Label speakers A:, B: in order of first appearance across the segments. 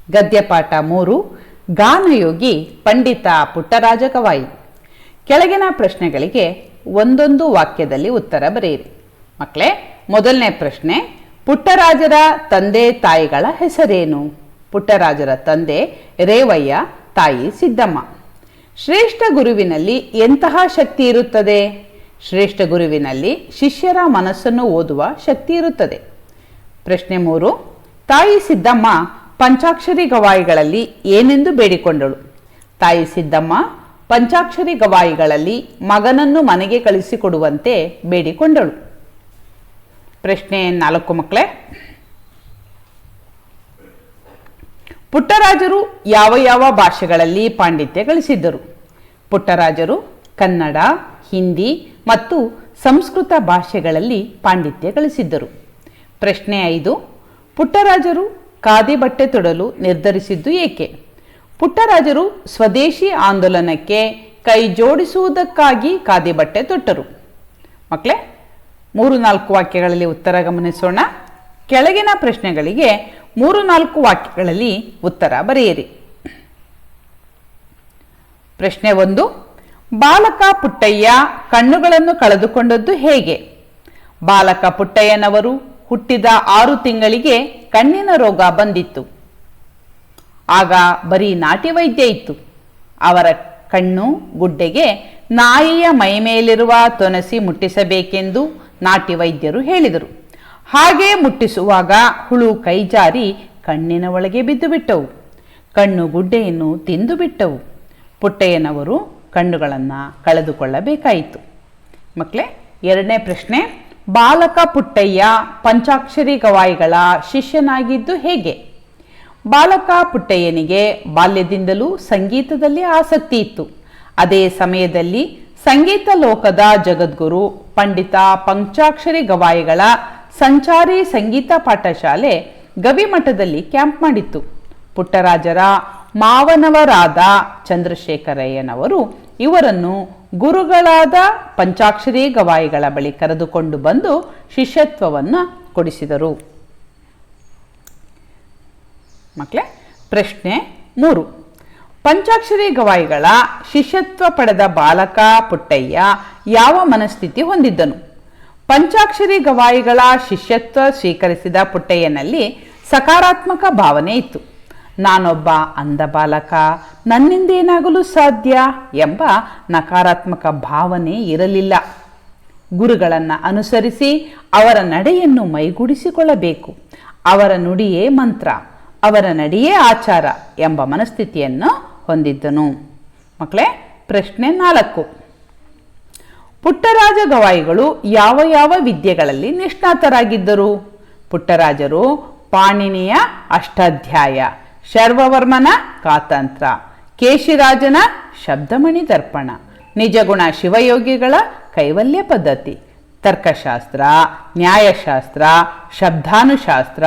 A: ಗದ್ಯಪಾಠ 3 ಗಾನಯೋಗಿ ಪಂಡಿತ ಪುಟ್ಟರಾಜ ಗವಾಯಿ. ಕೆಳಗಿನ ಪ್ರಶ್ನೆಗಳಿಗೆ ಒಂದೊಂದು ವಾಕ್ಯದಲ್ಲಿ ಉತ್ತರ ಬರೆಯಿರಿ. ಮಕ್ಕಳೇ, ಮೊದಲನೇ ಪ್ರಶ್ನೆ, ಪುಟ್ಟರಾಜರ ತಂದೆ ತಾಯಿಗಳ ಹೆಸರೇನು? ಪುಟ್ಟರಾಜರ ತಂದೆ ರೇವಯ್ಯ, ತಾಯಿ ಸಿದ್ದಮ್ಮ. ಶ್ರೇಷ್ಠ ಗುರುವಿನಲ್ಲಿ ಎಂತಹ ಶಕ್ತಿ ಇರುತ್ತದೆ? ಶ್ರೇಷ್ಠ ಗುರುವಿನಲ್ಲಿ ಶಿಷ್ಯರ ಮನಸ್ಸನ್ನು ಓದುವ ಶಕ್ತಿ ಇರುತ್ತದೆ. ಪ್ರಶ್ನೆ 3, ತಾಯಿ ಸಿದ್ದಮ್ಮ ಪಂಚಾಕ್ಷರಿ ಗವಾಯಿಗಳಲ್ಲಿ ಏನೆಂದು ಬೇಡಿಕೊಂಡಳು? ತಾಯಿ ಸಿದ್ದಮ್ಮ ಪಂಚಾಕ್ಷರಿ ಗವಾಯಿಗಳಲ್ಲಿ ಮಗನನ್ನು ಮನೆಗೆ ಕಳಿಸಿಕೊಡುವಂತೆ ಬೇಡಿಕೊಂಡಳು. ಪ್ರಶ್ನೆ 4 ಮಕ್ಕಳೇ, ಪುಟ್ಟರಾಜರು ಯಾವ ಯಾವ ಭಾಷೆಗಳಲ್ಲಿ ಪಾಂಡಿತ್ಯ ಗಳಿಸಿದ್ದರು? ಪುಟ್ಟರಾಜರು ಕನ್ನಡ, ಹಿಂದಿ ಮತ್ತು ಸಂಸ್ಕೃತ ಭಾಷೆಗಳಲ್ಲಿ ಪಾಂಡಿತ್ಯ ಗಳಿಸಿದ್ದರು. ಪ್ರಶ್ನೆ 5, ಪುಟ್ಟರಾಜರು ಖಾದಿ ಬಟ್ಟೆ ತೊಡಲು ನಿರ್ಧರಿಸಿದ್ದು ಏಕೆ? ಪುಟ್ಟರಾಜರು ಸ್ವದೇಶಿ ಆಂದೋಲನಕ್ಕೆ ಕೈ ಜೋಡಿಸುವುದಕ್ಕಾಗಿ ಖಾದಿ ಬಟ್ಟೆ ತೊಟ್ಟರು. ಮಕ್ಕಳೇ, 3-4 ವಾಕ್ಯಗಳಲ್ಲಿ ಉತ್ತರ ಗಮನಿಸೋಣ. ಕೆಳಗಿನ ಪ್ರಶ್ನೆಗಳಿಗೆ 3-4 ವಾಕ್ಯಗಳಲ್ಲಿ ಉತ್ತರ ಬರೆಯಿರಿ. ಪ್ರಶ್ನೆ 1, ಬಾಲಕ ಪುಟ್ಟಯ್ಯ ಕಣ್ಣುಗಳನ್ನು ಕಳೆದುಕೊಂಡದ್ದು ಹೇಗೆ? ಬಾಲಕ ಪುಟ್ಟಯ್ಯನವರು ಹುಟ್ಟಿದ 6 ತಿಂಗಳಿಗೆ ಕಣ್ಣಿನ ರೋಗ ಬಂದಿತ್ತು. ಆಗ ಬರೀ ನಾಟಿ ವೈದ್ಯ ಇತ್ತು. ಅವರ ಕಣ್ಣು ಗುಡ್ಡೆಗೆ ನಾಯಿಯ ಮೈ ಮೇಲಿರುವ ತೊನಸಿ ಮುಟ್ಟಿಸಬೇಕೆಂದು ನಾಟಿ ವೈದ್ಯರು ಹೇಳಿದರು. ಹಾಗೆ ಮುಟ್ಟಿಸುವಾಗ ಹುಳು ಕೈ ಜಾರಿ ಕಣ್ಣಿನ ಒಳಗೆ ಬಿದ್ದು ಬಿಟ್ಟವು. ಕಣ್ಣು ಗುಡ್ಡೆಯನ್ನು ತಿಂದು ಬಿಟ್ಟವು. ಪುಟ್ಟಯ್ಯನವರು ಕಣ್ಣುಗಳನ್ನು ಕಳೆದುಕೊಳ್ಳಬೇಕಾಯಿತು. ಮಕ್ಕಳೇ, 2ನೇ ಪ್ರಶ್ನೆ, ಬಾಲಕ ಪುಟ್ಟಯ್ಯ ಪಂಚಾಕ್ಷರಿ ಗವಾಯಿಗಳ ಶಿಷ್ಯನಾಗಿದ್ದು ಹೇಗೆ? ಬಾಲಕ ಪುಟ್ಟಯ್ಯನಿಗೆ ಬಾಲ್ಯದಿಂದಲೂ ಸಂಗೀತದಲ್ಲಿ ಆಸಕ್ತಿ ಇತ್ತು. ಅದೇ ಸಮಯದಲ್ಲಿ ಸಂಗೀತ ಲೋಕದ ಜಗದ್ಗುರು ಪಂಡಿತ ಪಂಚಾಕ್ಷರಿ ಗವಾಯಿಗಳ ಸಂಚಾರಿ ಸಂಗೀತ ಪಾಠಶಾಲೆ ಗವಿಮಠದಲ್ಲಿ ಕ್ಯಾಂಪ್ ಮಾಡಿತ್ತು. ಪುಟ್ಟರಾಜರ ಮಾವನವರಾದ ಚಂದ್ರಶೇಖರಯ್ಯನವರು ಇವರನ್ನು ಗುರುಗಳಾದ ಪಂಚಾಕ್ಷರಿ ಗವಾಯಿಗಳ ಬಳಿ ಕರೆದುಕೊಂಡು ಬಂದು ಶಿಷ್ಯತ್ವವನ್ನು ಕೊಡಿಸಿದರು. ಮಕ್ಕಳೇ, ಪ್ರಶ್ನೆ 3, ಪಂಚಾಕ್ಷರಿ ಗವಾಯಿಗಳ ಶಿಷ್ಯತ್ವ ಪಡೆದ ಬಾಲಕ ಪುಟ್ಟಯ್ಯ ಯಾವ ಮನಸ್ಥಿತಿ ಹೊಂದಿದ್ದನು? ಪಂಚಾಕ್ಷರಿ ಗವಾಯಿಗಳ ಶಿಷ್ಯತ್ವ ಸ್ವೀಕರಿಸಿದ ಪುಟ್ಟಯ್ಯನಲ್ಲಿ ಸಕಾರಾತ್ಮಕ ಭಾವನೆ ಇತ್ತು. ನಾನೊಬ್ಬ ಅಂಧ ಬಾಲಕ, ನನ್ನಿಂದೇನಾಗಲು ಸಾಧ್ಯ ಎಂಬ ನಕಾರಾತ್ಮಕ ಭಾವನೆ ಇರಲಿಲ್ಲ. ಗುರುಗಳನ್ನು ಅನುಸರಿಸಿ ಅವರ ನಡೆಯನ್ನು ಮೈಗೂಡಿಸಿಕೊಳ್ಳಬೇಕು. ಅವರ ನುಡಿಯೇ ಮಂತ್ರ, ಅವರ ನಡೆಯೇ ಆಚಾರ ಎಂಬ ಮನಸ್ಥಿತಿಯನ್ನು ಹೊಂದಿದ್ದನು. ಮಕ್ಕಳೇ, ಪ್ರಶ್ನೆ 4, ಪುಟ್ಟರಾಜ ಗವಾಯಿಗಳು ಯಾವ ಯಾವ ವಿದ್ಯೆಗಳಲ್ಲಿ ನಿಷ್ಣಾತರಾಗಿದ್ದರು? ಪುಟ್ಟರಾಜರು ಪಾಣಿನಿಯ ಅಷ್ಟಾಧ್ಯಾಯ, ಶರ್ವವರ್ಮನ ಕಾತಂತ್ರ, ಕೇಶಿರಾಜನ ಶಬ್ದಮಣಿ ದರ್ಪಣ, ನಿಜಗುಣ ಶಿವಯೋಗಿಗಳ ಕೈವಲ್ಯ ಪದ್ಧತಿ, ತರ್ಕಶಾಸ್ತ್ರ, ನ್ಯಾಯಶಾಸ್ತ್ರ, ಶಬ್ದಾನುಶಾಸ್ತ್ರ,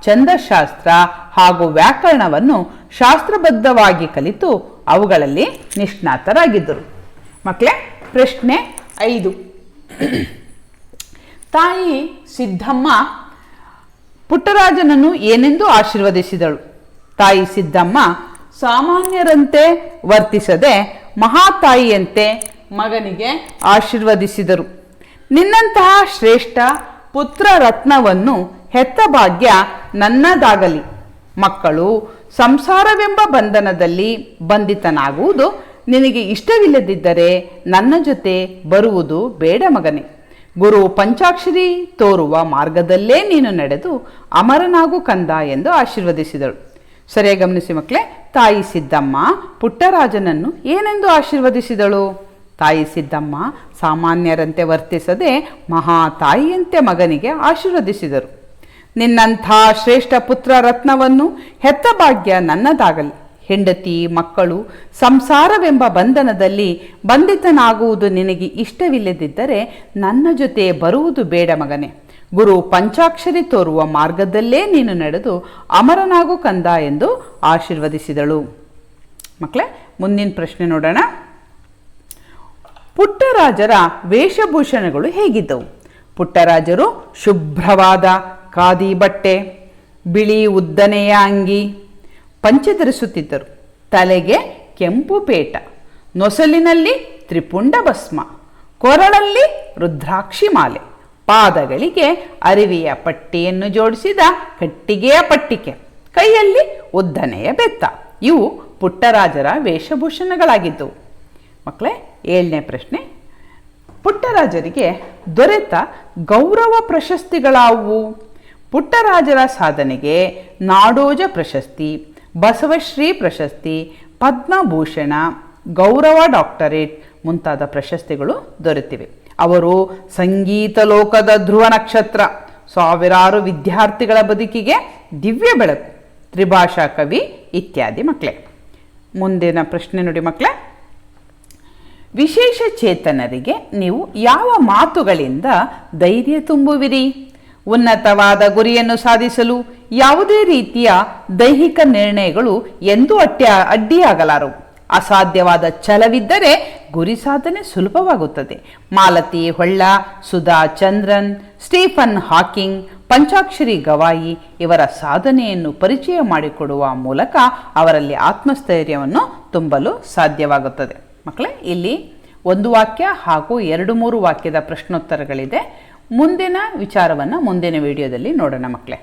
A: ಛಂದಶಾಸ್ತ್ರ ಹಾಗೂ ವ್ಯಾಕರಣವನ್ನು ಶಾಸ್ತ್ರಬದ್ಧವಾಗಿ ಕಲಿತು ಅವುಗಳಲ್ಲಿ ನಿಷ್ಣಾತರಾಗಿದ್ದರು. ಮಕ್ಕಳೇ, ಪ್ರಶ್ನೆ 5, ತಾಯಿ ಸಿದ್ದಮ್ಮ ಪುಟ್ಟರಾಜನನ್ನು ಏನೆಂದು ಆಶೀರ್ವದಿಸಿದಳು? ತಾಯಿ ಸಿದ್ದಮ್ಮ ಸಾಮಾನ್ಯರಂತೆ ವರ್ತಿಸದೆ ಮಹಾತಾಯಿಯಂತೆ ಮಗನಿಗೆ ಆಶೀರ್ವದಿಸಿದರು. ನಿನ್ನಂತಹ ಶ್ರೇಷ್ಠ ಪುತ್ರ ರತ್ನವನ್ನು ಹೆತ್ತ ಭಾಗ್ಯ ನನ್ನದಾಗಲಿ. ಮಕ್ಕಳು ಸಂಸಾರವೆಂಬ ಬಂಧನದಲ್ಲಿ ಬಂಧಿತನಾಗುವುದು ನಿನಗೆ ಇಷ್ಟವಿಲ್ಲದಿದ್ದರೆ ನನ್ನ ಜೊತೆ ಬರುವುದು ಬೇಡ ಮಗನೇ. ಗುರು ಪಂಚಾಕ್ಷರಿ ತೋರುವ ಮಾರ್ಗದಲ್ಲೇ ನೀನು ನಡೆದು ಅಮರನಾಗು ಕಂದ ಎಂದು ಆಶೀರ್ವದಿಸಿದಳು. ಸರಿಯಾಗಿ ಗಮನಿಸಿ ಮಕ್ಕಳೇ, ತಾಯಿ ಸಿದ್ದಮ್ಮ ಪುಟ್ಟರಾಜನನ್ನು ಏನೆಂದು ಆಶೀರ್ವದಿಸಿದಳು? ತಾಯಿ ಸಿದ್ದಮ್ಮ ಸಾಮಾನ್ಯರಂತೆ ವರ್ತಿಸದೆ ಮಹಾತಾಯಿಯಂತೆ ಮಗನಿಗೆ ಆಶೀರ್ವದಿಸಿದರು. ನಿನ್ನಂಥ ಶ್ರೇಷ್ಠ ಪುತ್ರ ರತ್ನವನ್ನು ಹೆತ್ತ ಭಾಗ್ಯ ನನ್ನದಾಗಲಿ. ಹೆಂಡತಿ ಮಕ್ಕಳು ಸಂಸಾರವೆಂಬ ಬಂಧನದಲ್ಲಿ ಬಂಧಿತನಾಗುವುದು ನಿನಗೆ ಇಷ್ಟವಿಲ್ಲದಿದ್ದರೆ ನನ್ನ ಜೊತೆ ಬರುವುದು ಬೇಡ ಮಗನೇ. ಗುರು ಪಂಚಾಕ್ಷರಿ ತೋರುವ ಮಾರ್ಗದಲ್ಲೇ ನೀನು ನಡೆದು ಅಮರನಾಗು ಕಂದ ಎಂದು ಆಶೀರ್ವದಿಸಿದಳು. ಮಕ್ಕಳೇ, ಮುಂದಿನ ಪ್ರಶ್ನೆ ನೋಡೋಣ. ಪುಟ್ಟರಾಜರ ವೇಷಭೂಷಣಗಳು ಹೇಗಿದ್ದವು? ಪುಟ್ಟರಾಜರು ಶುಭ್ರವಾದ ಖಾದಿ ಬಟ್ಟೆ, ಬಿಳಿ ಉದ್ದನೆಯ ಅಂಗಿ, ಪಂಚೆ ಧರಿಸುತ್ತಿದ್ದರು. ತಲೆಗೆ ಕೆಂಪು ಪೇಟ, ನೊಸಲಿನಲ್ಲಿ ತ್ರಿಪುಂಡ ಭಸ್ಮ, ಕೊರಳಲ್ಲಿ ರುದ್ರಾಕ್ಷಿ ಮಾಲೆ, ಪಾದಗಳಿಗೆ ಅರಿವೆಯ ಪಟ್ಟಿಯನ್ನು ಜೋಡಿಸಿದ ಕಟ್ಟಿಗೆಯ ಪಟ್ಟಿಕೆ, ಕೈಯಲ್ಲಿ ಉದ್ದನೆಯ ಬೆತ್ತ. ಇವು ಪುಟ್ಟರಾಜರ ವೇಷಭೂಷಣಗಳಾಗಿದ್ದವು. ಮಕ್ಕಳೇ, 7ನೇ ಪ್ರಶ್ನೆ. ಪುಟ್ಟರಾಜರಿಗೆ ದೊರೆತ ಗೌರವ ಪ್ರಶಸ್ತಿಗಳಾವುವು? ಪುಟ್ಟರಾಜರ ಸಾಧನೆಗೆ ನಾಡೋಜ ಪ್ರಶಸ್ತಿ, ಬಸವಶ್ರೀ ಪ್ರಶಸ್ತಿ, ಪದ್ಮಭೂಷಣ, ಗೌರವ ಡಾಕ್ಟರೇಟ್ ಮುಂತಾದ ಪ್ರಶಸ್ತಿಗಳು ದೊರೆತಿವೆ. ಅವರು ಸಂಗೀತ ಲೋಕದ ಧ್ರುವ ನಕ್ಷತ್ರ, ಸಾವಿರಾರು ವಿದ್ಯಾರ್ಥಿಗಳ ಬದುಕಿಗೆ ದಿವ್ಯ ಬೆಳಕು, ತ್ರಿಭಾಷಾ ಕವಿ ಇತ್ಯಾದಿ. ಮಕ್ಕಳೇ, ಮುಂದಿನ ಪ್ರಶ್ನೆ ನೋಡಿ ಮಕ್ಕಳೇ. ವಿಶೇಷ ಚೇತನರಿಗೆ ನೀವು ಯಾವ ಮಾತುಗಳಿಂದ ಧೈರ್ಯ ತುಂಬುವಿರಿ? ಉನ್ನತವಾದ ಗುರಿಯನ್ನು ಸಾಧಿಸಲು ಯಾವುದೇ ರೀತಿಯ ದೈಹಿಕ ನಿರ್ಣಯಗಳು ಎಂದೂ ಅಡ್ಡಿಯಾಗಲಾರವು. ಅಸಾಧ್ಯವಾದ ಛಲವಿದ್ದರೆ ಗುರಿ ಸಾಧನೆ ಸುಲಭವಾಗುತ್ತದೆ. ಮಾಲತಿ ಹೊಳ್ಳ, ಸುಧಾ ಚಂದ್ರನ್, ಸ್ಟೀಫನ್ ಹಾಕಿಂಗ್, ಪಂಚಾಕ್ಷರಿ ಗವಾಯಿ ಇವರ ಸಾಧನೆಯನ್ನು ಪರಿಚಯ ಮಾಡಿಕೊಡುವ ಮೂಲಕ ಅವರಲ್ಲಿ ಆತ್ಮಸ್ಥೈರ್ಯವನ್ನು ತುಂಬಲು ಸಾಧ್ಯವಾಗುತ್ತದೆ. ಮಕ್ಕಳೇ, ಇಲ್ಲಿ 1 ವಾಕ್ಯ ಹಾಗೂ 2-3 ವಾಕ್ಯದ ಪ್ರಶ್ನೋತ್ತರಗಳಿದೆ. ಮುಂದಿನ ವಿಚಾರವನ್ನು ಮುಂದಿನ ವಿಡಿಯೋದಲ್ಲಿ ನೋಡೋಣ ಮಕ್ಕಳೇ.